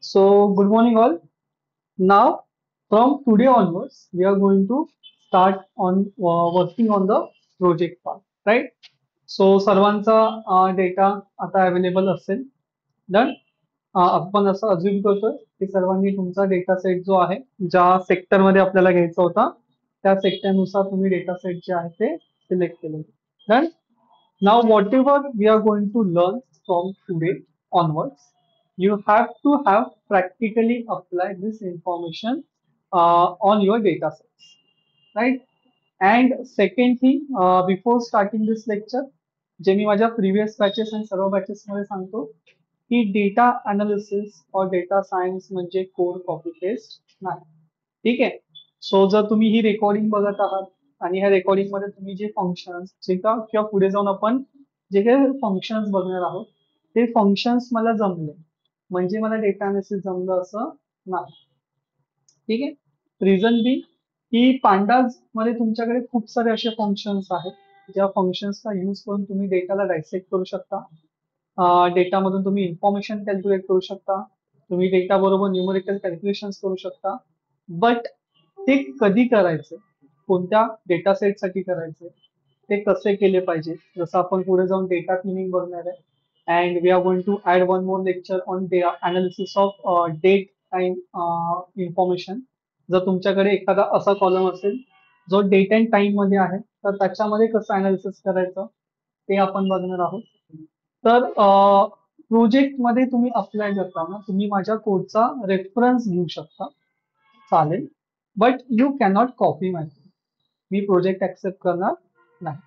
So, good morning, all. Now, from today onwards, we are going to start on working on the project part, right? So, सर्वांचा data आता available असेल. Done. आपण असं assume करतोय की सर्वांनी तुमचा डेटा सेट जो आहे, ज्या सेक्टरमध्ये आपल्याला घ्यायचा होता, त्या सेक्टरनुसार तुम्ही डेटा सेट जे आहे ते सिलेक्ट केले. Done. Now, whatever we are going to learn from today onwards, you have to have practically applied this information on your data sets, right? And second thing, before starting this lecture, जे मी माझ्या previous batches आणि सर्व batches मध्ये सांगतो की data analysis और data science म्हणजे code copy paste नाही. ठीक आहे. सो जर तुम्ही ही रेकॉर्डिंग बघत आहात आणि ह्या रेकॉर्डिंग मध्ये तुम्ही जे फंक्शन्स जे का किंवा पुढे जाऊन आपण जे काही फंक्शन्स बघणार आहोत ते फंक्शन्स मला जमले म्हणजे मला डेटा अनालिसिस जमलं असं नाही. ठीक आहे. रिझन बी की पांडाज मध्ये तुमच्याकडे खूप सारे असे फंक्शन्स आहेत ज्या फंक्शन्सचा यूज करून तुम्ही डेटाला डायसेक्ट करू शकता. डेटामधून तुम्ही इन्फॉर्मेशन कॅल्क्युलेट करू शकता. तुम्ही डेटा बरोबर न्यूमरिकल कॅल्क्युलेशन करू शकता. बट ते कधी करायचे, कोणत्या डेटा सेटसाठी करायचे, ते कसे केले पाहिजे, जसं आपण पुढे जाऊन डेटा क्लिनिंग बघणार आहे. And we are going to add one more lecture on analysis of data and information. जर तुमच्याकडे एखादा असा कॉलम असेल जो डेट अँड टाइम मध्ये आहे तर त्याच्यामध्ये कसं अनालिसिस करायचं ते आपण बघणार आहोत. तर प्रोजेक्ट मध्ये तुम्ही अप्लाय करताना तुम्ही माझ्या कोडचा रेफरन्स घेऊ शकता, चालेल. But you cannot copy my code. Me project accept करणार नाही.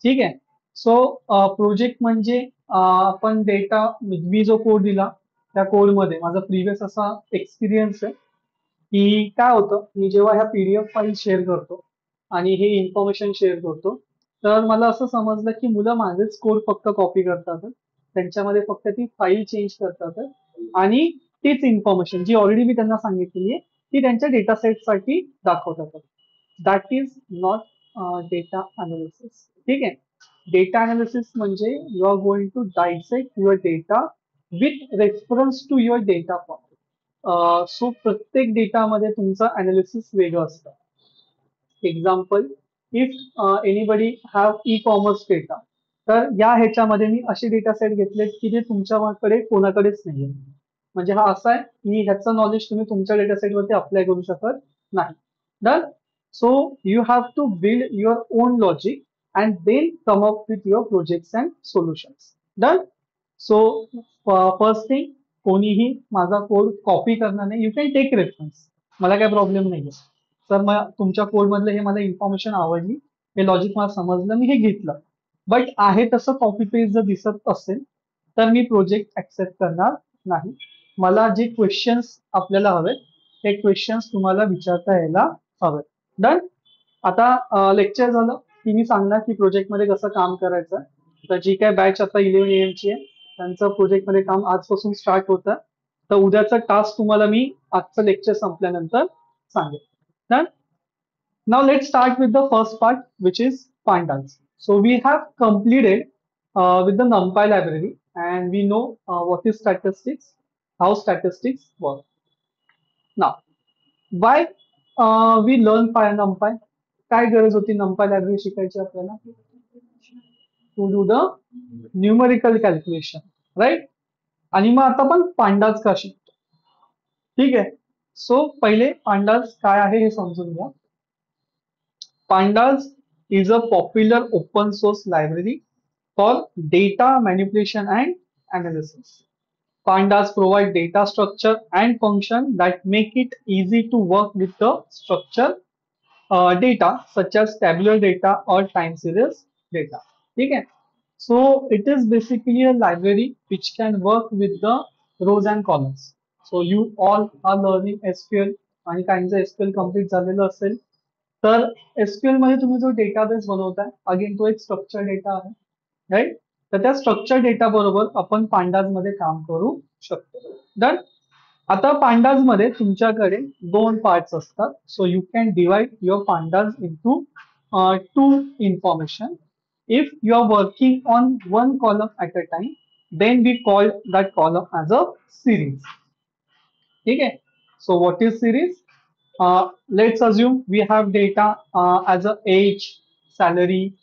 ठीक आहे. सो प्रोजेक्ट म्हणजे आपण डेटा, मी जो कोड दिला त्या कोडमध्ये माझा प्रिव्हियस असा एक्सपिरियन्स आहे की काय होतं, मी जेव्हा ह्या पीडीएफ फाईल शेअर करतो आणि हे इन्फॉर्मेशन शेअर करतो तर मला असं समजलं की मुलं माझेच कोड फक्त कॉपी करतात, त्यांच्यामध्ये फक्त ती फाईल चेंज करतात आणि तीच इन्फॉर्मेशन जी ऑलरेडी मी त्यांना सांगितलेली आहे ती त्यांच्या डेटा सेटसाठी दाखवतात. That is not data analysis. ठीक आहे. डेटा अनालिसिस म्हणजे you are going to dissect your data with reference to your data point. So प्रत्येक डेटामध्ये तुमचं अनालिसिस वेगळं असतं. Example, if anybody have e commerce data, तर या ह्याच्यामध्ये मी असे डेटा सेट घेतले की जे तुमच्याकडे कोणाकडेच नाहीये. म्हणजे हा असा आहे की ह्याचं नॉलेज तुम्ही तुमच्या डेटा सेटवरती अप्लाय करू शकत नाही. Done. So you have to build your own logic and then come up with your projects and solutions. Done. So first thing, कोणीही माझा कोड कॉपी करणार नाही. यू कॅन टेक रेफरन्स, मला काही प्रॉब्लेम नाहीये. तर मग तुमच्या कोड मधलं हे मला इन्फॉर्मेशन आवडली, हे लॉजिक मला समजलं, मी हे घेतलं. बट आहे तसं कॉपी पेस्ट जर दिसत असेल तर मी प्रोजेक्ट ऍक्सेप्ट करणार नाही. मला जे क्वेश्चन्स आपल्याला हवेत ते क्वेश्चन्स तुम्हाला विचारता यायला हवेत. डन. आता लेक्चर झालं की मी सांगणार की प्रोजेक्ट मध्ये कसं काम करायचं. तर जी काय बॅच आता 11 AM ची आहे त्यांचं प्रोजेक्ट मध्ये काम आजपासून स्टार्ट होतं. तर उद्याचा टास्क तुम्हाला मी आजचं लेक्चर संपल्यानंतर सांगेन. Done. Now let's start with the first part, which is pandas. So we have completed with the NumPy library, and we know what is statistics, how statistics work. Now, why we learn NumPy? काय गरज होती NumPy library शिकायची आपल्याला? To do the numerical calculation, right? आणि मग आता पण pandas का शिकतो. ठीक आहे. सो पहिले pandas काय आहे हे समजून घ्या. Pandas is a popular open source library for data manipulation and analysis. Pandas provide data structure and function that make it easy to work with the structure data such as tabular data or time series data. Okay? So it is basically a library which can work with the rows and columns. So you all are learning SQL आणि काहींचं SQL complete झालेलं असेल तर SQL मध्ये तुम्ही जो database बनवताय again तो एक स्ट्रक्चर डेटा आहे, राईट. तर त्या स्ट्रक्चर डेटा बरोबर आपण पांडाज मध्ये काम करू शकतो. डन. आता पांडाज मध्ये तुमच्याकडे दोन पार्ट्स असतात. So you can divide your pandas into two information. If you are working on one column at a time then we call that column as a series. ठीक है. So what is series? Let's assume we have data as a age, salary,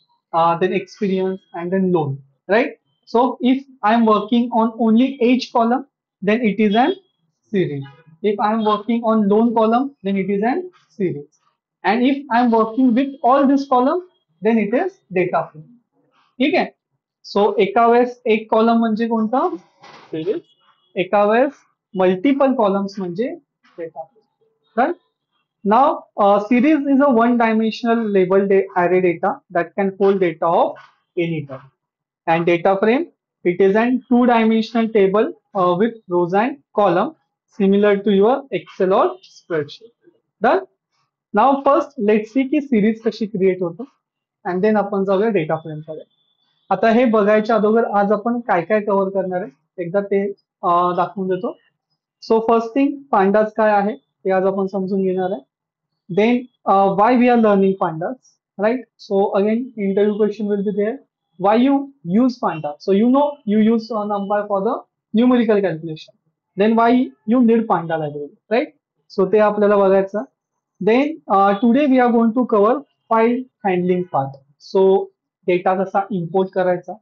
then experience, and then loan, right? So if I'm working on only age column, then it is an series. If I'm working on loan column, then it is an series. And if I'm working with all this column, then it is data frame. ठीक आहे. सो एका वेळेस एक column म्हणजे कोणता, series. एका वेळेस multiple columns म्हणजे डेटा. तर नाव series is a one dimensional labeled array data that can hold data of any type. And data frame, it is an two dimensional table with rows and column similar to your Excel or spreadsheet. Done. Now first let's see की series कशी create होतो and then आपण जाऊया data frame कडे. आता हे बघायच्या अगोदर आज आपण काय काय कव्हर करणार आहे एकदा ते दाखवून देतो. सो फर्स्ट थिंग पांडास काय आहे ते आज आपण समजून घेणार आहे. Then why we are learning pandas, right. So again interview question will be there. Why you use panda? So you know you use number for the numerical calculation. Then why you need panda library, right. So ते आपल्याला बघायचं. Then today we are going to cover file handling part. So data कसा import करायचा,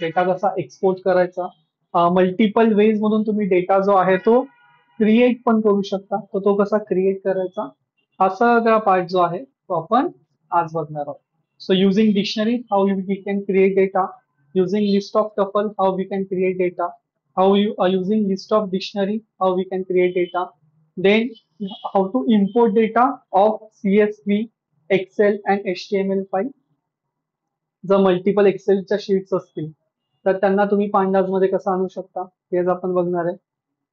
data कसा export करायचा, multiple ways मधून तुम्ही data जो आहे तो क्रिएट पण करू शकता, तर तो कसा क्रिएट करायचा, हा सगळा पार्ट जो आहे तो आपण आज बघणार आहोत. So using dictionary how we can create data, using list of tuple how we can create data, how using list of dictionary how we can create data, then how to import data of CSV, Excel and HTML file. जर multiple एक्सेलच्या sheets असतील तर त्यांना तुम्ही pandas मध्ये कसं आणू शकता हेच आपण बघणार आहे.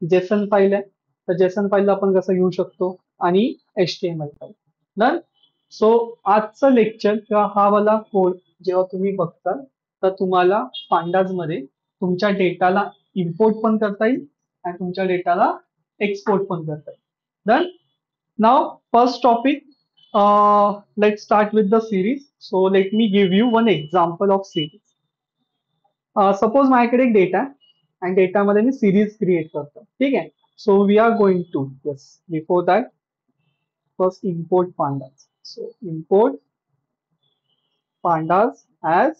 जेसन फाईल आहे तर जेसन फाईलला आपण कसं घेऊ शकतो आणि HTML फाईल. डन. सो आजचं लेक्चर किंवा हा वाला कोड जेव्हा तुम्ही बघताल तर तुम्हाला पांडाज मध्ये तुमच्या डेटाला इम्पोर्ट पण करता येईल आणि तुमच्या डेटाला एक्सपोर्ट पण करता येईल. Done. Now first topic, let's start with the series. So let me give you one example of series. Suppose माझ्याकडे एक डेटा आणि डेटामध्ये मी सिरीज क्रिएट करतो, ठीक आहे. So we are going to, yes, before that first import pandas. So import pandas as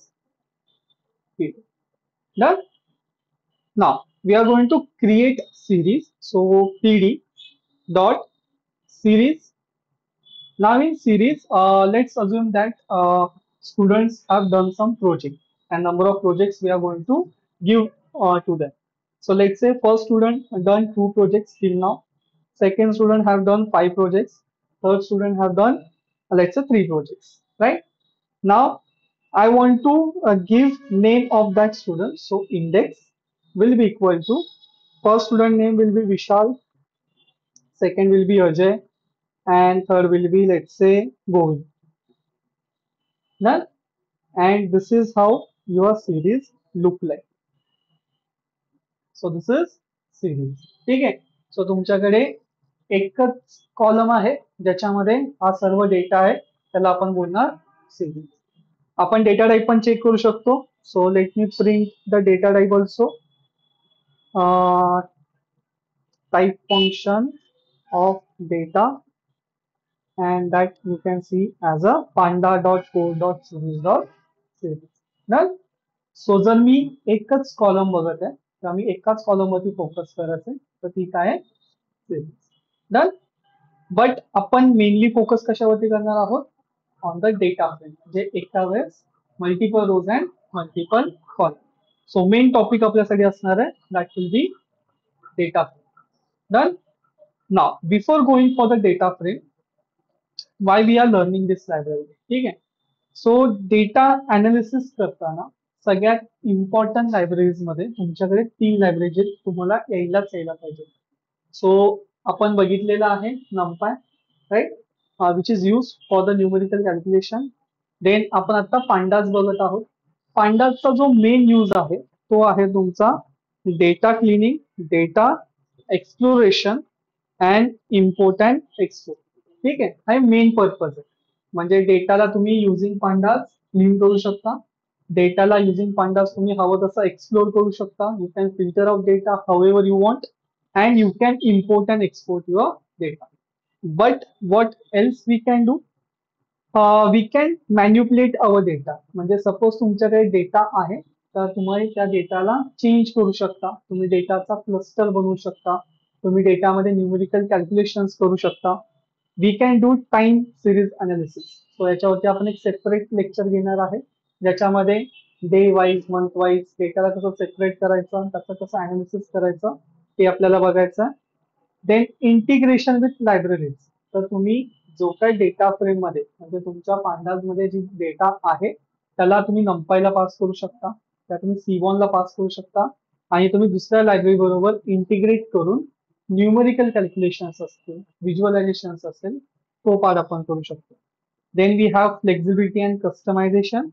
series. Done. Now we are going to create series. So pd dot series. Now in series, let's assume that students have done some project and number of projects we are going to give to them. So let's say first student done 2 projects till now, second student have done 5 projects, third student have done let's say 3 projects, right? Now I want to give name of that student. So index will be equal to first student name will be Vishal, second will be Ajay, and third will be let's say Govind. Done. And this is how your series look like. So this is series. ठीक आहे. सो तुमच्याकडे एकच column आहे ज्याच्यामध्ये हा सर्व data आहे, त्याला आपण बोलणार सिरीज. आपण डेटा टाइप पण चेक करू शकतो. सो let me print the data type also. Type function of data and that you can see as a panda.code.series.series. Done. सो जर मी एकच कॉलम बघत आहे तर मी एकाच कॉलम वरती फोकस करायचं तर ती काय आहे, सिरीज. डन. बट आपण मेनली फोकस कशावरती करणार आहोत, ऑन द डेटा फ्रेम, म्हणजे एका वेळेस multiple rows and multiple column. So main topic आपल्यासाठी असणार आहे that will be data frame. Done. Now before going for the data frame, why we are learning this library, ठीक आहे. सो data analysis करताना सगळ्यात इम्पॉर्टंट लायब्ररीज मध्ये तुमच्याकडे 3 library तुम्हाला यायला पाहिजे. सो आपण बघितलेलं आहे NumPy, right, which is use for the numerical calculation. Then आपण आता पांडाज बघत आहोत. पांडाजचा जो मेन यूज आहे तो आहे तुमचा data cleaning, data exploration and import and export. ठीक आहे, हा मेन पर्पज आहे. म्हणजे डेटाला तुम्ही युझिंग पांडाज क्लीन करू शकता, डेटाला युझिंग पांडाज तुम्ही हवं तसं एक्सप्लोर करू शकता. You can filter of data however you want and you can import and export your data. But what else we can do? We can manipulate our data. म्हणजे suppose तुमच्याकडे data आहे तर तुम्ही त्या डेटाला चेंज करू शकता. तुम्ही डेटाचा क्लस्टर बनवू शकता. तुम्ही डेटामध्ये न्यूमेरिकल कॅल्क्युलेशन्स करू शकता. We can do time series analysis. So याच्यावरती आपण एक सेपरेट लेक्चर घेणार आहे ज्याच्यामध्ये डे वाईज मंथ वाईज डेटाला कसं सेपरेट करायचं, त्याचं कसं अनालिसिस करायचं ते आपल्याला बघायचं आहे. Then integration with libraries. तर तुम्ही जो काही डेटा फ्रेम मध्ये म्हणजे तुमच्या पांडाज मध्ये जी डेटा आहे त्याला तुम्ही नंपायला पास करू शकता, त्या तुम्ही सीवॉनला पास करू शकता आणि तुम्ही दुसऱ्या लायब्ररी बरोबर इंटिग्रेट करून न्यूमेरिकल कॅल्क्युलेशन्स असतील, व्हिज्युअलायझेशन्स असेल तो पार्ट आपण करू शकतो. Then we have flexibility and customization.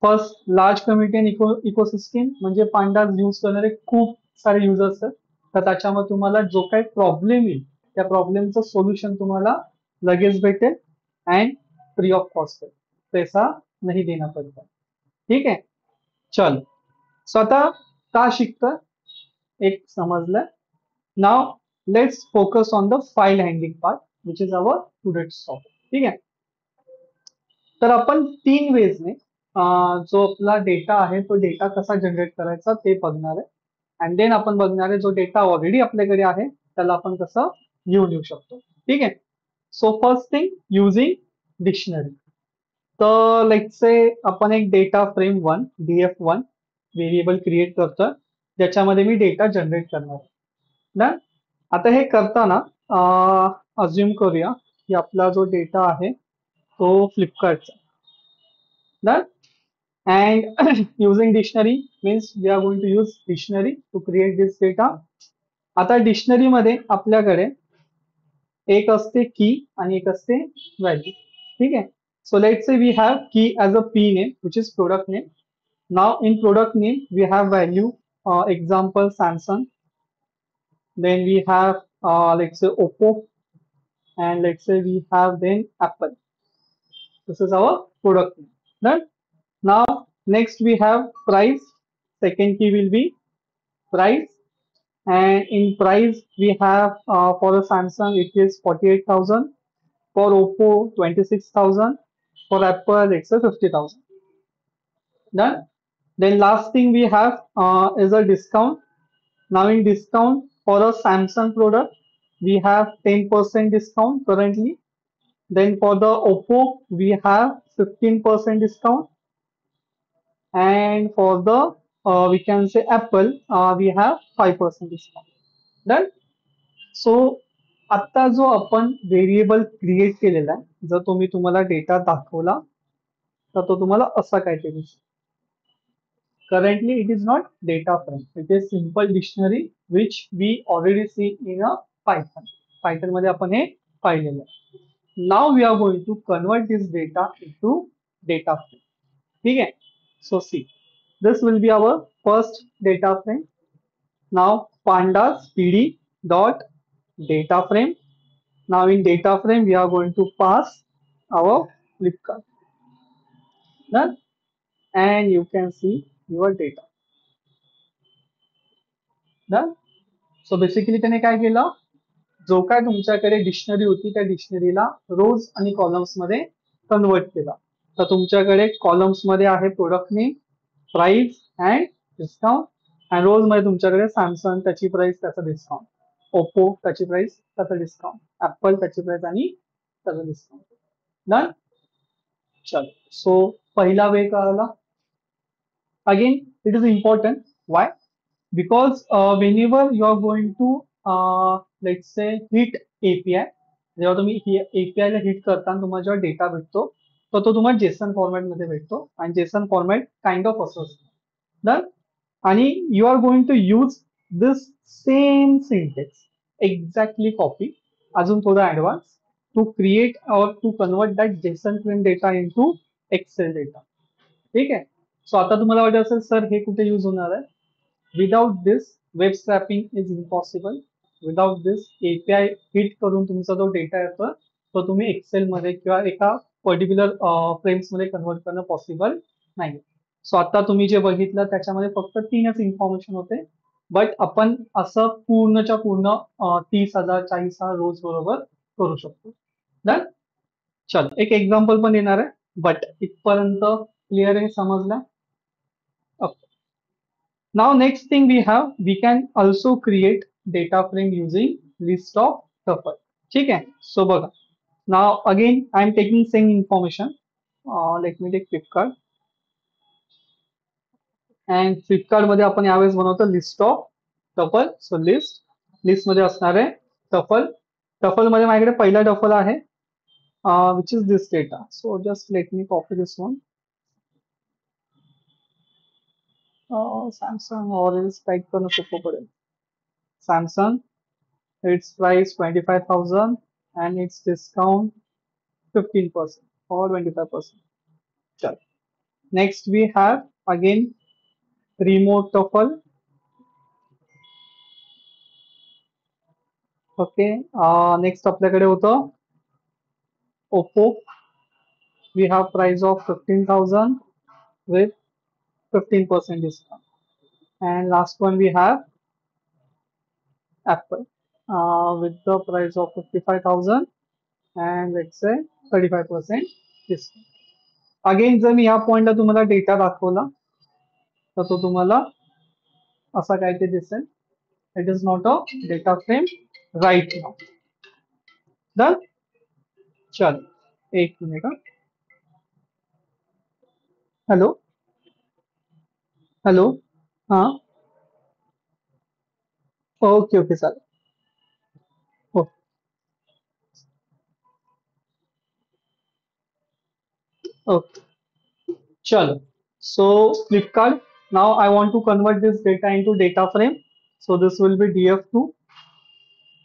First large community and ecosystem. म्हणजे पांडाज यूज करणारे खूप सारे युजर्स आहेत तर त्याच्यामध्ये तुम्हाला जो काही प्रॉब्लेम येईल त्या प्रॉब्लेमचं सोल्युशन तुम्हाला लगेच भेटेल एंड फ्री ऑफ कॉस्ट है, पैसा नहीं देना पड़ता. ठीक है, चल स्वतः का शिकतोय एक समजलं. Now let's focus on the file handling part which is our today's topic. ठीक आहे, तर आपण 3 वेजने जो आपला डेटा आहे तो डेटा कसा जनरेट करायचा ते बघणार आहे. अँड देन आपण बघणार आहे जो डेटा ऑलरेडी आपल्याकडे आहे त्याला आपण कसं घेऊन येऊ शकतो. ठीक आहे. सो फर्स्ट थिंग युजिंग डिक्शनरी. तर लेट्स से आपण एक data frame 1 DF1 variable create करतोय ज्याच्यामध्ये मी डेटा जनरेट करणार आहे. डन. आता हे करताना अज्युम करूया की आपला जो डेटा आहे तो फ्लिपकार्टचा. Done. And using dictionary means we are going to use dictionary to create this data. आता डिक्शनरी मध्ये आपल्याकडे एक असते की आणि एक असते व्हॅल्यू. ठीक आहे. So let's say we have key as a P name which is product name. नाव in product name we have value example Samsung. Then we have let's say Oppo, and let's say we have then Apple. This is our product name. Done. Now next we have price. Second key will be price, and in price we have for the Samsung it is 48,000, for Oppo 26,000, for Apple it's a 50,000. Done. Then last thing we have is a discount. Now in discount for a Samsung product we have 10% discount currently. Then for the Oppo we have 15% discount, and for the we can say Apple we have 5% discount. Done. सो आता जो आपण variable create केलेला आहे जर तुम्ही तुम्हाला data दाखवला तर तो तुम्हाला असा काहीतरी दिसेल. Currently it is not data frame, it is simple dictionary which we already see in a Python. Python मध्ये आपण हे पाहिलेलं आहे. Now we are going to convert this data into data frame. ठीक आहे. So see, this will be our first data frame. Now pandas pd dot data frame. Now in data frame we are going to pass our Flipkart. Done. And you can see your data. Done. So basically त्याने काय केलं, जो काय तुमच्याकडे dictionary होती त्या डिक्शनरीला रोज आणि columns मध्ये कन्वर्ट केला. तर तुमच्याकडे कॉलम्स मध्ये आहे product name, price and discount, and rows मध्ये तुमच्याकडे सॅमसंग त्याची प्राइस त्याचं डिस्काउंट, ओप्पो त्याची प्राइस त्याचं डिस्काउंट, ऍपल त्याची प्राइस आणि त्याचं डिस्काउंट. डन. चल सो पहिला वे कळाला. Again it is important. Why? because whenever you are going to let's say hit API, जेव्हा तुम्ही API ला हिट करता तुम्हाला जेव्हा डेटा भेटतो तर तो तुम्हाला जेसन फॉर्मॅट मध्ये भेटतो आणि जेसन फॉर्मॅट काइंड ऑफ असं असतं. डन. आणि you are going to use this same syntax exactly copy अजून थोडा advance to create or to convert that JSON frame data into Excel data. ठीक आहे. सो आता तुम्हाला वाटत असेल सर हे कुठे यूज होणार आहे. Without this web scraping is impossible. Without this API hit करून तुमचा जो डेटा येतो तो तुम्ही एक्सेल मध्ये किंवा एका पर्टिक्युलर फ्रेम्स मध्ये कन्वर्ट करणं पॉसिबल नाही. सो आता तुम्ही जे बघितलं त्याच्यामध्ये फक्त 3च इन्फॉर्मेशन होते. बट आपण असं पूर्णच्या पूर्ण 30,000 40,000 रोज बरोबर करू शकतो. डन. चल एक एक्झाम्पल पण देणार आहे, बट इथपर्यंत क्लिअर आहे, समजलं? नाव next thing we have, we can also create data frame using list of tuple. ठीक आहे. सो बघा, नाव again I am taking same information. Let me take Flipkart. And Flipkart मध्ये आपण यावेळेस बनवतो list of tuple. So list मध्ये असणार आहे टपल. टपल मध्ये माझ्याकडे पहिला टपल आहे, which is this data. So just let me copy this one. Samsung orange type करणं सोपं पडेल. Samsung, its price 25,000 and its discount 15% or 25%. Chal. Next we have again remote TOEFL. Okay. Next आपल्याकडे होतं Oppo. We have price of 15,000 with 15% discount. And last one we have Apple with the price of 55,000 and let's say 35% discount. Again जर मी या पॉइंटला तुम्हाला data दाखवला तर तो तुम्हाला असा काय ते दिसेल. It is not a data frame right now. Done. चल एक मिनिट. Hello hello. हां. ओके ओके चालेल. हो. ओके. चलो. So Flipkart, now I want to convert this data into data frame. So this will be df2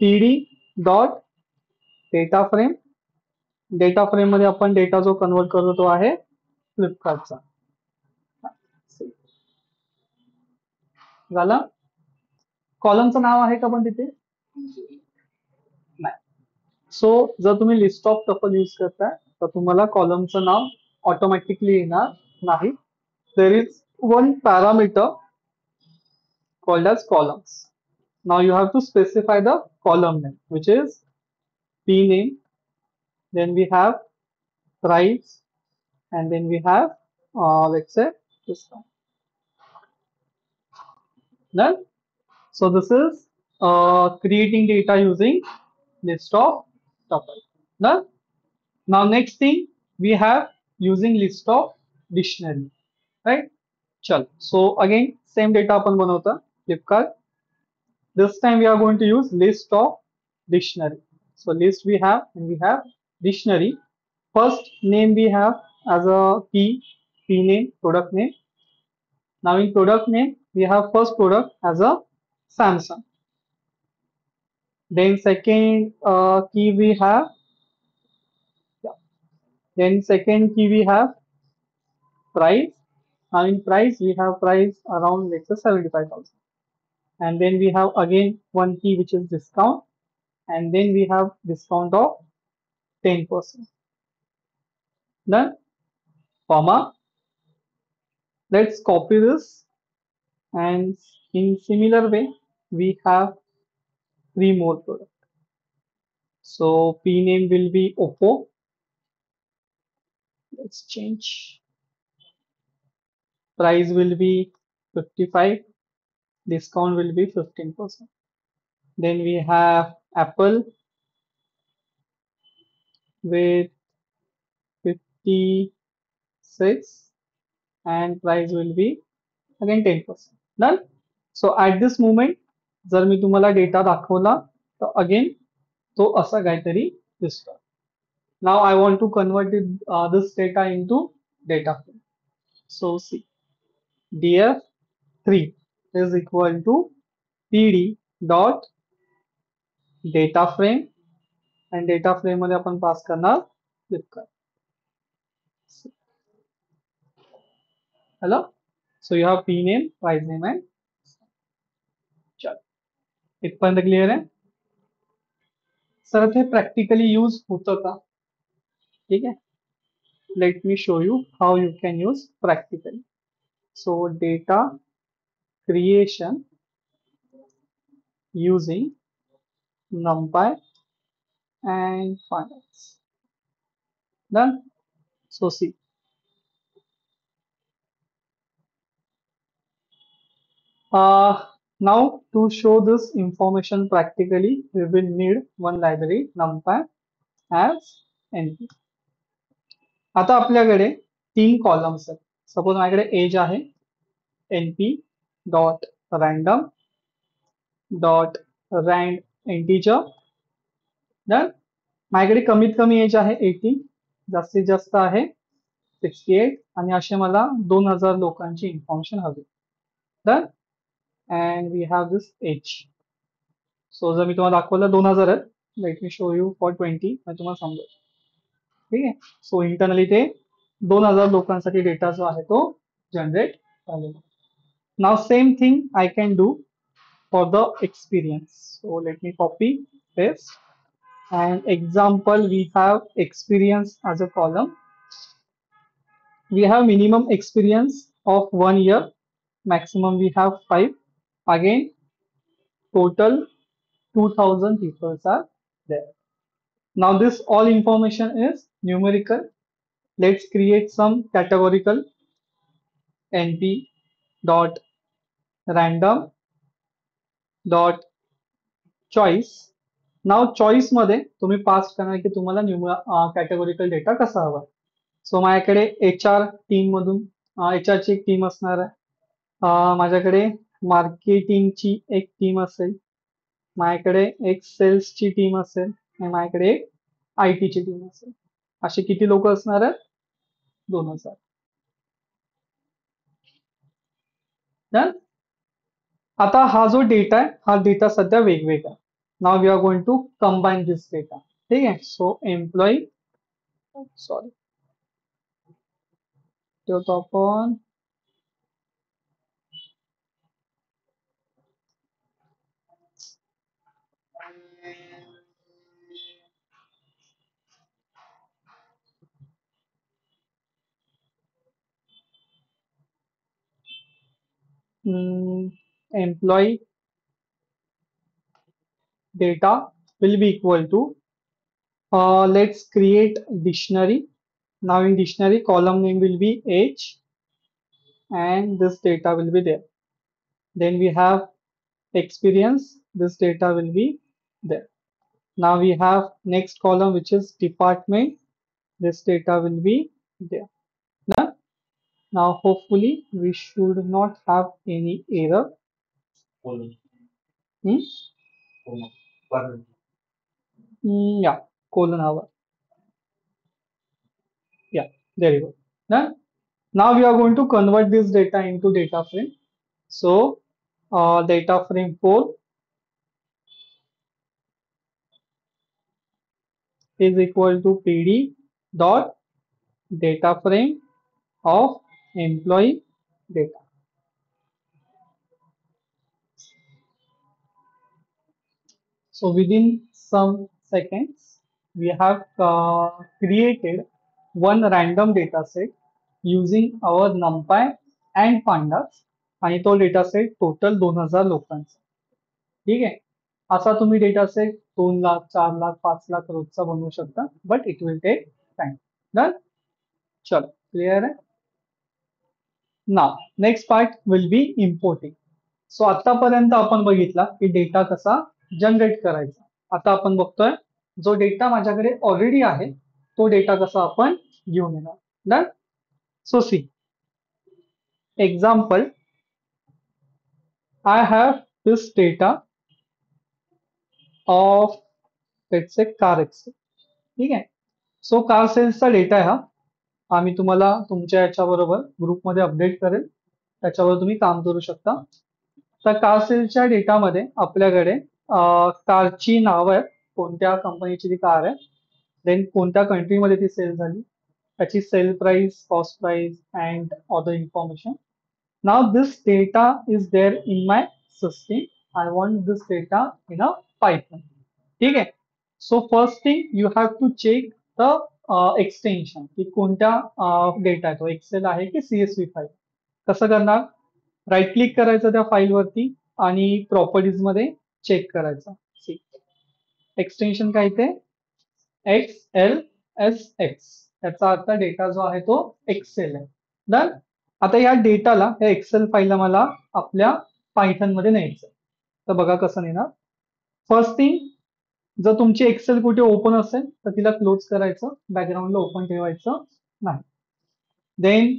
td dot data frame. Data frame मध्ये आपण data जो convert करतो तो आहे फ्लिपकार्टचा. झाला. कॉलमचं नाव आहे का पण तिथे? नाही. सो जर तुम्ही लिस्ट ऑफ टपल यूज करताय तर तुम्हाला कॉलमचं नाव ऑटोमॅटिकली येणार नाही. देर is one parameter called as columns. Now you have to specify the column name, which is p name, then we have price, and then we have let's say this one. Done. So this is creating data using list of tuple. Done. Now next thing we have using list of dictionary, right? चल. So again same data आपण बनवता Flipkart. This time we are going to use list of dictionary. So list we have and we have dictionary. First name we have as a key name, product name. Now in product name we have first product as a Samsung. Then second key we have, yeah. Then second key we have price. Now in price we have price around let's say 75,000. And then we have again one key which is discount, and then we have discount of 10%. Done. Comma. Let's copy this, and in similar way we have three more products. So P name will be Oppo. Let's change. Price will be 55. Discount will be 15%. Then we have Apple with 56 and price will be again 10%. Done. So at this moment जर मी तुम्हाला data दाखवला तर again तो असा काहीतरी दिसतो. Now I want to convert this data into data frame. So see, df3 is equal to pd dot data frame, and data frame मध्ये आपण पास करणार Flipkart. Hello. So you have p name, price name and चल इथपर्यंत clear आहे. Sir ते practically use होतं का? ठीक आहे. Let me show you how you can use practically. So data creation using NumPy and pandas. Done. So see. Now to show this information practically, we will need one library NumPy as np. आता आपल्याकडे तीन columns आहेत. Suppose माझ्याकडे as आहे np dot random dot रँड integer. Done. माझ्याकडे कमीत कमी as आहे 18, जास्तीत जास्त आहे 68 आणि असे मला 2000 लोकांची इन्फॉर्मेशन हवी. Done. And we have this age. So जर मी तुम्हाला दाखवलं 2000 आहेत, let me show you for 20, मी तुम्हाला समजेल. ठीक आहे. सो इंटरनली ते 2000 लोकांसाठी डेटा जो आहे तो जनरेट झालेला. Now same thing I can do for the experience. So let me copy this, and example we have experience as a column. We have minimum experience of 1 year, maximum we have 5. Again, total 2000 people are there. Now this all information is numerical. Let's create some categorical. np dot random dot choice. Now choice मध्ये तुम्ही पास करणार की तुम्हाला कॅटेगोरिकल data कसा हवा. सो माझ्याकडे HR team मधून HR ची एक टीम असणार आहे. माझ्याकडे मार्केटिंगची एक टीम असेल, माझ्याकडे एक सेल्सची टीम असेल आणि माझ्याकडे एक IT ची टीम असेल. असे किती लोक असणार आहेत? 2000. डन. आता हा जो डेटा आहे हा डेटा सध्या वेगवेगळा. Now we are going to combine this data. ठीक आहे. सो एम्प्लॉई सॉरी ठेवतो आपण employee data will be equal to let's create dictionary. Now in dictionary column name will be age and this data will be there. Then we have experience, this data will be there. Now we have next column which is department, this data will be there. Now hopefully we should not have any error. Hmm? Yeah, colon hour. Yeah, there you go. Done. Now we are going to convert this data into data frame. So data frame 4 is equal to pd dot data frame of employee data. So within some seconds, we have created one random data set using our NumPy and pandas आणि तो data set total 2000 लोकांचा. ठीक आहे. असा तुम्ही data set 2 lakh 4 lakh 5 lakh रोजचा बनवू शकता, but it will take time. Done. चलो क्लिअर आहे. Now next part will be importing. So आतापर्यंत आपण बघितला की डेटा कसा जनरेट करायचा. आता आपण बघतोय जो डेटा माझ्याकडे ऑलरेडी आहे तो डेटा कसा आपण घेऊन येणार. Done. So see example I have this data of let's say car excel. ठीक आहे. सो कार सेल्सचा डेटा आहे हा. आम्ही तुम्हाला तुमच्या याच्याबरोबर ग्रुपमध्ये अपडेट करेल, त्याच्यावर तुम्ही काम करू शकता. तर कार सेल्सच्या डेटामध्ये आपल्याकडे कारची नाव आहे, कोणत्या कंपनीची ती कार आहे, देन कोणत्या कंट्रीमध्ये ती सेल झाली, त्याची sale price, cost price and other information. Now this data is there in my system. I want this data in a Python. ठीक आहे. So first thing you have to check the extension की कोणत्या data आहे तो Excel आहे की CSV file. कसं करणार? राईट क्लिक करायचं त्या फाईल वरती आणि प्रॉपर्टीज मध्ये चेक करायचा. सी एक्सटेन्शन काय ते XLSX, याचा अर्थ डेटा जो आहे तो एक्सेल आहे. डन. आता या डेटाला, या एक्सेल फाईलला मला आपल्या पायथन मध्ये न्यायचं. तर बघा कसं नेणार. फर्स्ट थिंग, जर तुमची एक्सेल कुठे ओपन असेल तर तिला क्लोज करायचं, बॅकग्राऊंडला ओपन ठेवायचं नाही. देन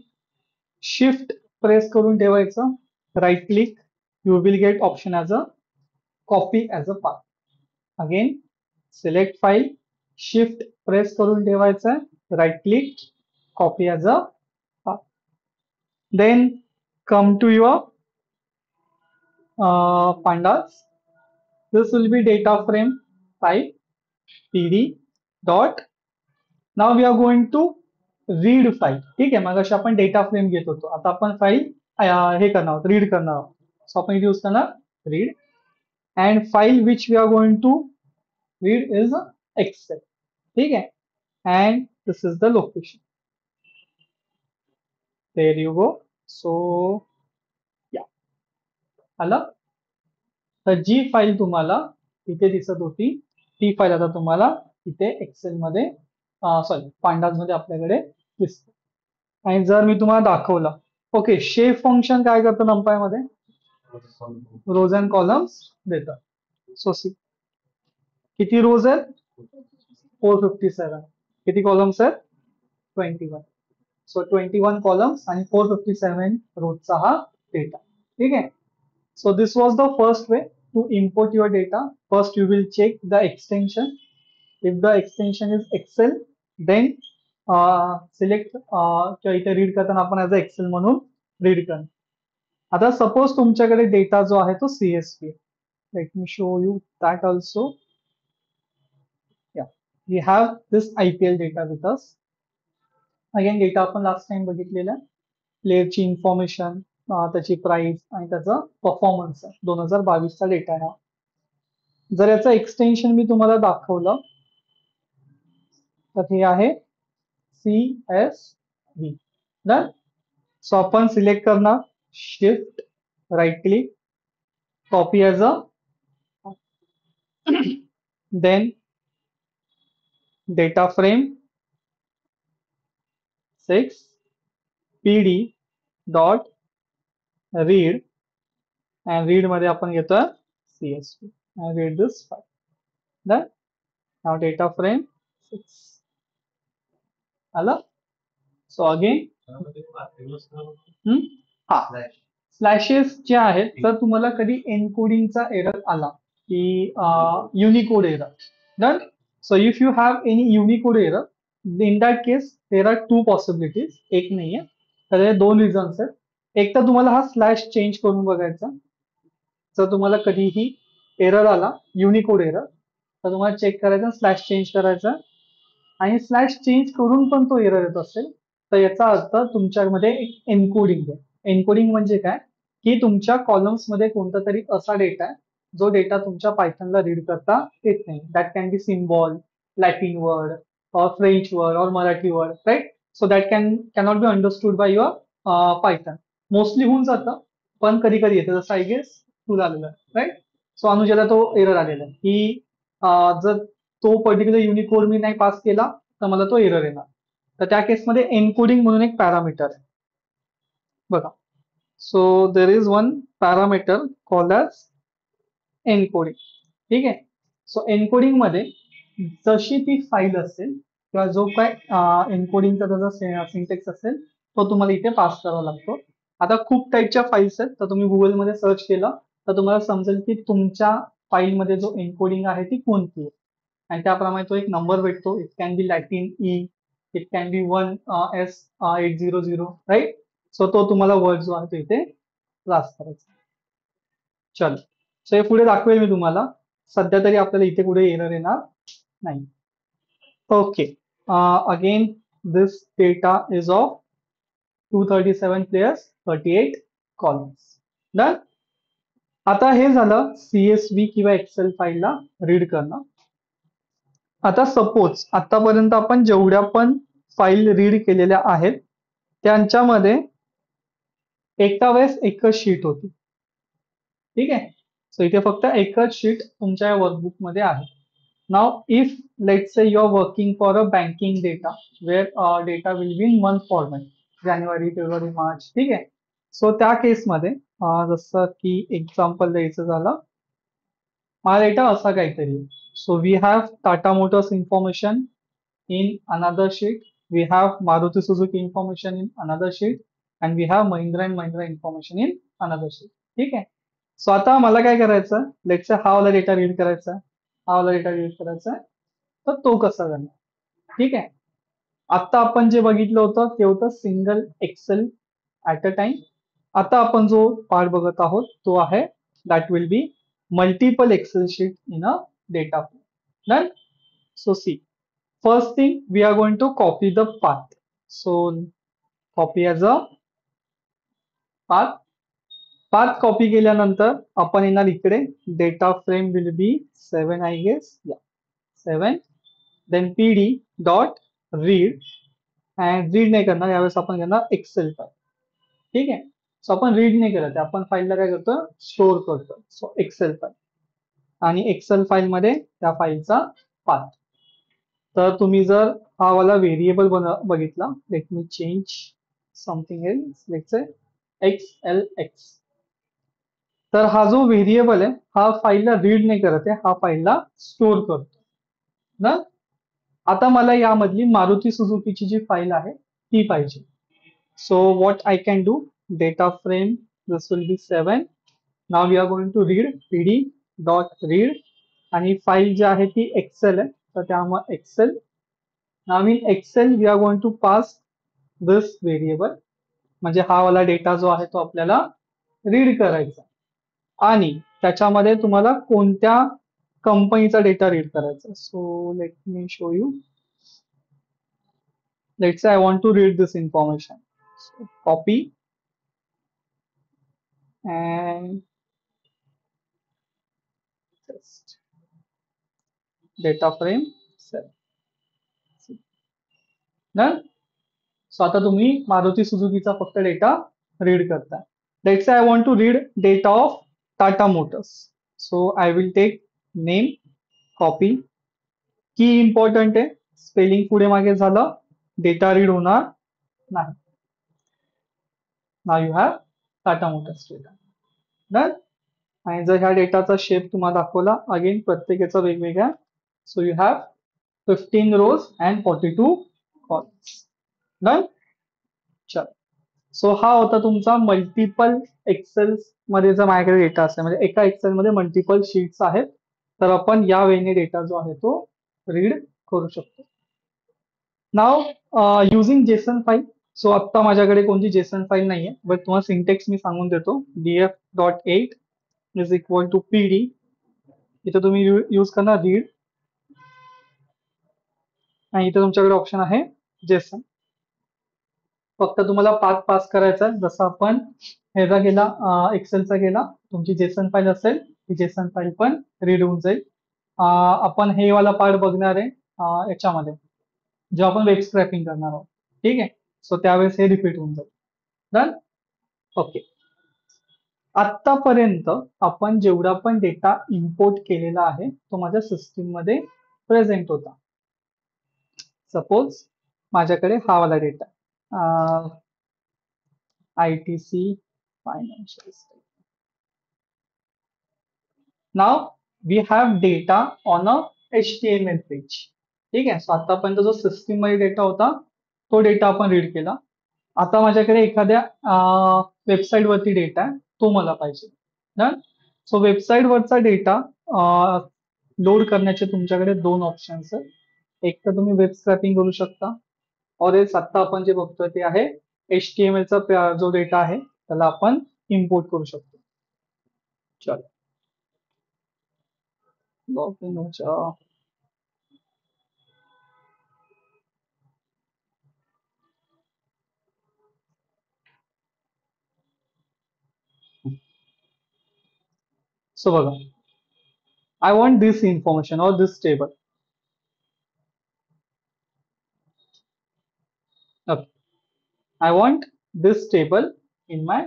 शिफ्ट प्रेस करून ठेवायचं, right click, you will get option as a copy as a path. Again select file, shift press करून ठेवायचं, right click, copy as a path. Then come to your pandas. This will be data frame 5 pd dot. Now we are going to read file. ठीक आहे, मग आपण data frame घेत होतो, आता आपण file हे करणार आहोत, रीड करणार आहोत. सो आपण इथे यूज करणार read, and file which we are going to read is excel. ठीक आहे, and this is the location. There you go. So या आलं. तर जी फाईल तुम्हाला इथे दिसत होती ती फाईल आता तुम्हाला इथे एक्सेल मध्ये, सॉरी पांडाज मध्ये आपल्याकडे दिसते. आणि जर मी तुम्हाला दाखवलं, ओके, शेप फंक्शन काय करतं नंपाय मध्ये, रोज अँड कॉलम्स देतं. सो सी किती रोज आहेत, 457. किती कॉलम्स आहेत, 21. सो 21 कॉलम्स आणि 457 रोजचा हा डेटा. ठीक आहे. So this was the first way to import your data. First you will check the extension. If the extension is Excel, then select किंवा इथे रीड करताना आपण ॲज अ एक्सेल म्हणून रीड करणार. आता सपोज तुमच्याकडे डेटा जो आहे तो CSV. Let me show you that also. Yeah we have this IPL data with us. Again data आपण लास्ट टाइम बघितलेला, प्लेयरची इन्फॉर्मेशन, त्याची प्राइस आणि त्याचा परफॉर्मन्स आहे, 2022चा डेटा आहे. जर याचं एक्सटेन्शन मी तुम्हाला दाखवलं तर हे आहे CSV. डन. सो आपण सिलेक्ट करणार, shift right click, copy as a, then data frame 6 PD dot read, and read मध्ये आपण घेतोय CSV and read this file. Then now data frame 6. आलं. सो अगेन हा स्लॅशेस जे आहेत, तर तुम्हाला कधी एनकोडिंगचा एरर आला की Unicode error. Done. So if you have any Unicode error, in that case there are 2 possibilities. एक नाहीये, तर 2 रिझन्स आहेत. एक तर तुम्हाला हा स्लॅश चेंज करून बघायचा. जर तुम्हाला कधीही एरर आला, युनिकोड एरर, तर तुम्हाला चेक करायचा, स्लॅश चेंज करायचा. आणि स्लॅश चेंज करून पण तो एरर येत असेल तर याचा अर्थ तुमच्यामध्ये एक एन्कोडिंग आहे. एन्कोडिंग म्हणजे काय, की तुमच्या कॉलम्स मध्ये कोणता तरी असा डेटा आहे जो डेटा तुमच्या पायथनला रीड करता येत नाही. That can be symbol, Latin word, or French word, or Marathi word, right. So that cannot be understood by your Python. Mostly होऊन जातं, पण कधी कधी येतं, जसं आय गेस तुला आलेलं आहे, राईट. सो अनुजाला तो एरर आलेला आहे की जर तो पर्टिक्युलर युनिकोड मी नाही पास केला तर मला तो एरर येणार. तर त्या केसमध्ये एन्कोडिंग म्हणून एक पॅरामीटर आहे बघा. So there is one parameter called as encoding. ठीक आहे. सो एन्कोडिंग मध्ये जशी ती फाईल असेल किंवा जो काय एन्कोडिंगचा त्याचा सिंटेक्स असेल तो तुम्हाला इथे पास करावा लागतो. आता खूप टाईपच्या फाईल्स आहेत, तर तुम्ही गुगलमध्ये सर्च केलं तर तुम्हाला समजेल की तुमच्या फाईलमध्ये जो एन्कोडिंग आहे ती कोणती आहे, आणि त्याप्रमाणे तो एक नंबर भेटतो. It can be Latin E, it can be 1S800, right. So तो तुम्हाला वर्ड जो आहे तो इथे पास करायचा. चल, सो हे पुढे दाखवेल मी तुम्हाला. सध्या तरी आपल्याला इथे कुठे एरर येणार नाही. Okay. Again this data is of 237 players, 38 columns. Done. आता हे झालं CSV किंवा एक्सेल फाईलला रीड करणं. आता सपोज आतापर्यंत आपण जेवढ्या पण फाईल रीड केलेल्या आहेत त्यांच्यामध्ये एका वेळेस एकच शीट होती. ठीक आहे. सो इथे फक्त एकच शीट तुमच्या वर्कबुक मध्ये आहे. Now if let's say you are working for a banking data where data will be in one format, January, February, March, ठीक आहे. सो त्या केसमध्ये जसं की एक्झाम्पल द्यायचं झालं, हा डेटा असा काहीतरी. So we have Tata Motors information in another sheet, we have Maruti Suzuki information in another sheet, and we have Mahindra and Mahindra information in another sheet. ठीक आहे. सो आता मला काय करायचं, लेट्स हा वाला डेटा रीड करायचा आहे, हा वाला डेटा रीड करायचा आहे, तर तो कसा करणार. ठीक आहे. आता आपण जे बघितलं होतं ते होतं single Excel at a time. आता आपण जो पार्ट बघत आहोत तो आहे that will be multiple Excel sheet in a data. Done. So see, first thing we are going to copy the path. So copy as a path. Path copy केल्यानंतर आपण येणार इकडे, data frame will be 7 I guess, या 7. Then pd dot read, and read नाही करणार यावेळेस, आपण घेणार एक्सेल फाईल. ठीक आहे. सो आपण रीड नाही करत, आपण फाईलला काय करतो, स्टोअर करतो. सो एक्सेल फाईल, आणि एक्सेल फाईल मध्ये त्या फाईलचा पाथ. तर तुम्ही जर हा वाला व्हेरिएबल बघितला, let me change something else, let's say XLX. तर हा जो व्हेरिएबल आहे हा फाईलला रीड नाही करत आहे, हा फाईलला स्टोअर करतो ना. आता मला यामधली मारुती सुझुकीची जी फाईल आहे ती पाहिजे. So what I can do, data frame this will be 7. Now we are going to read pd dot read, आणि फाईल जी आहे ती एक्सेल आहे, तर त्यामुळे Excel. Now in Excel we are going to pass this variable, म्हणजे हा वाला डेटा जो आहे तो आपल्याला रीड करायचा, आणि त्याच्यामध्ये तुम्हाला कोणत्या कंपनीचा डेटा रीड करायचा. So let me show you. Let's I want to read this information. Copy and data frame 7. Done. So आता तुम्ही मारुती सुझुकीचा फक्त डेटा रीड करताय. Let's I want to read data of Tata Motors. So I will take name, copy, की important आहे, spelling पुढे मागे झालं डेटा रीड होणार नाही. Now you have Tata Motors data. Done. आणि जर ह्या डेटाचा शेप तुम्हाला दाखवला, अगेन प्रत्येकाचा वेगवेगळा. So you have 15 rows and 42 columns. Done. चल. सो हा होता तुमचा मल्टिपल एक्सेल मध्ये जर माझ्याकडे डेटा असेल, म्हणजे एका एक्सेल मध्ये मल्टिपल शीट्स आहेत, तर आपण या वेने डेटा जो आहे तो रीड करू शकतो. नाव युझिंग जेसन फाईल. सो आत्ता माझ्याकडे कोणती जेसन फाईल नाहीये, बट तुम्हाला सिंटेक्स मी सांगून देतो. df.8 is equal to pd. इथे तुम्ही यूज करणार रीड, आणि इथे तुमच्याकडे ऑप्शन आहे जेसन. फक्त तुम्हाला पाथ पास करायचा आहे, जसं आपण ह्याचा केला, एक्सेलचा केला. तुमची जेसन फाईल असेल, ती जेसन फाईल पण रीड होऊन जाईल. आपण हे वाला पार्ट बघणार आहे याच्यामध्ये, जेव्हा आपण वेब स्क्रॅपिंग करणार आहोत. ठीक आहे. सो त्यावेळेस हे रिपीट होऊन जाईल. डन. ओके. आतापर्यंत आपण जेवढा पण डेटा इम्पोर्ट केलेला आहे तो माझ्या सिस्टीम मध्ये प्रेझेंट होता. सपोज माझ्याकडे हा वाला डेटा, ITC financial statement. Now we have data on a HTML page. ठीक आहे. सो आतापर्यंत जो सिस्टीम मध्ये डेटा होता तो डेटा आपण रीड केला. आता माझ्याकडे एखाद्या वेबसाईट वरती डेटा आहे, तो मला पाहिजे ना. सो वेबसाईट वरचा डेटा लोड करण्याचे तुमच्याकडे दोन ऑप्शन्स आहेत. एक तर तुम्ही वेब स्क्रॅपिंग करू शकता, और एल्स आता आपण जे बघतोय ते आहे HTML चा जो डेटा आहे त्याला आपण इम्पोर्ट करू शकतो. चलो लॉग इन हो जाओ. सो बघा, आय वॉन्ट दिस इन्फॉर्मेशन और this table. I want this table in my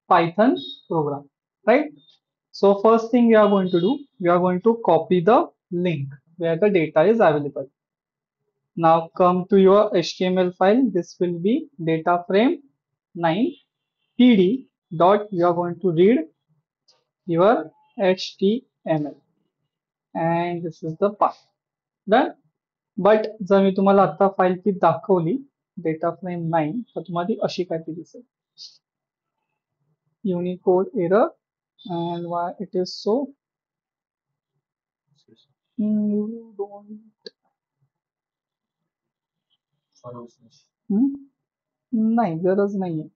Python program, right? So first thing we are going to do, we are going to copy the link where the data is available. Now come to your HTML file. This will be data frame 9 pd dot. You are going to read your HTML and this is the path. Done. But जर मी तुम्हाला आता file ती दाखवली data frame 9 तर तुम्हाला ती अशी काहीतरी दिसेल Unicode error and why it is so you don't नाही गरज नाहीये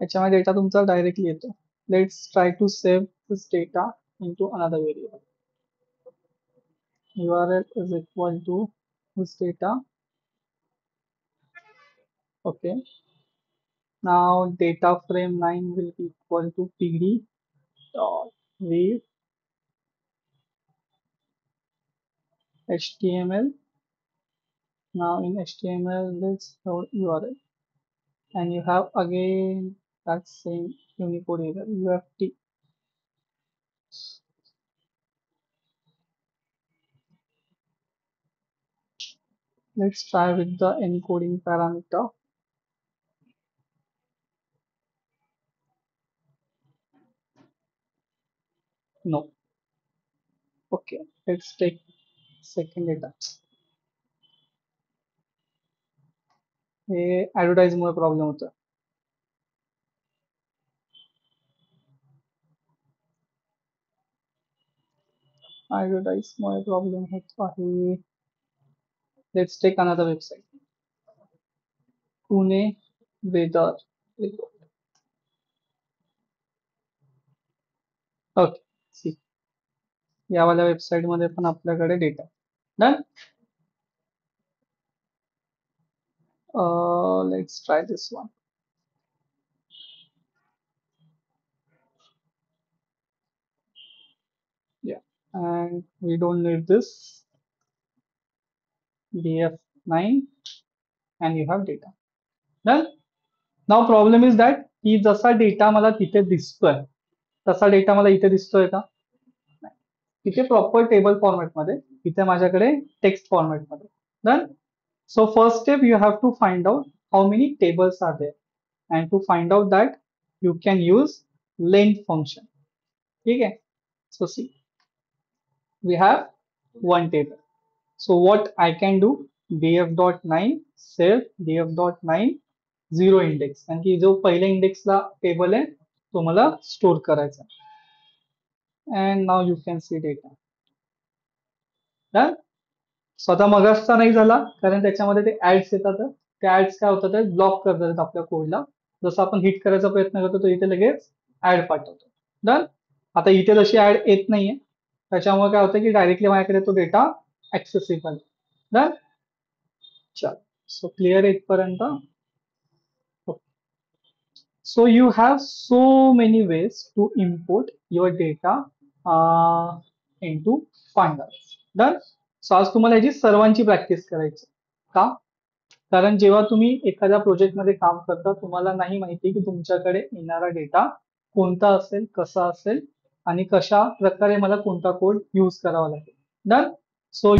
याच्यामध्ये डेटा तुमचा डायरेक्टली येतो let's try to save this data into another variable url is equal to this data okay now data frame 9 will be equal to pd dot read html. Now in HTML, let's load URL, and you have again that same Unicode error UFT. Let's try with the encoding parameter. No. Okay, let's take second data. हे advertise मुळे problem होता advertise मुळे problem होत आहे let's take another website Pune weather okay see यावाल्या website मध्ये पण आपल्याकडे data done let's try this one yeah and we don't need this df9 and you have data done now problem is that की जसा data मला तिथे दिसतोय तसा डेटा मला इथे दिसतोय का तिथे प्रॉपर टेबल फॉर्मॅट मध्ये इथे माझ्याकडे टेक्स्ट फॉर्मॅट मध्ये done so first step you have to find out how many tables are there and to find out that you can use length function ठीक है so see we have one table so what I can do df.9 save df.9 0 index कारण की जो पहिल्या इंडेक्सला table आहे तो मला store करायचा and now you can see data done स्वतः मगासचा नाही झाला कारण त्याच्यामध्ये ते ऍड्स येतात त्या ऍड्स काय होतात ब्लॉक करतात आपल्या कोडला जसं आपण हिट करायचा प्रयत्न करतो तो इथे लगेच ऍड पाठवतो डन आता इथे जशी ऍड येत नाहीये त्याच्यामुळे काय होतं की डायरेक्टली माझ्याकडे तो डेटा ऍक्सेसिबल डन चल सो क्लिअर इथपर्यंत so you have so many ways to import your data into pandas done so आज तुम्हाला याची सर्वांची प्रॅक्टिस करायची का कारण जेव्हा तुम्ही एखाद्या प्रोजेक्ट मध्ये काम करता तुम्हाला नाही माहिती की तुमच्याकडे येणारा डेटा कोणता असेल कसा असेल आणि कशा प्रकारे मला कोणता कोड यूज करावा लागेल डन सो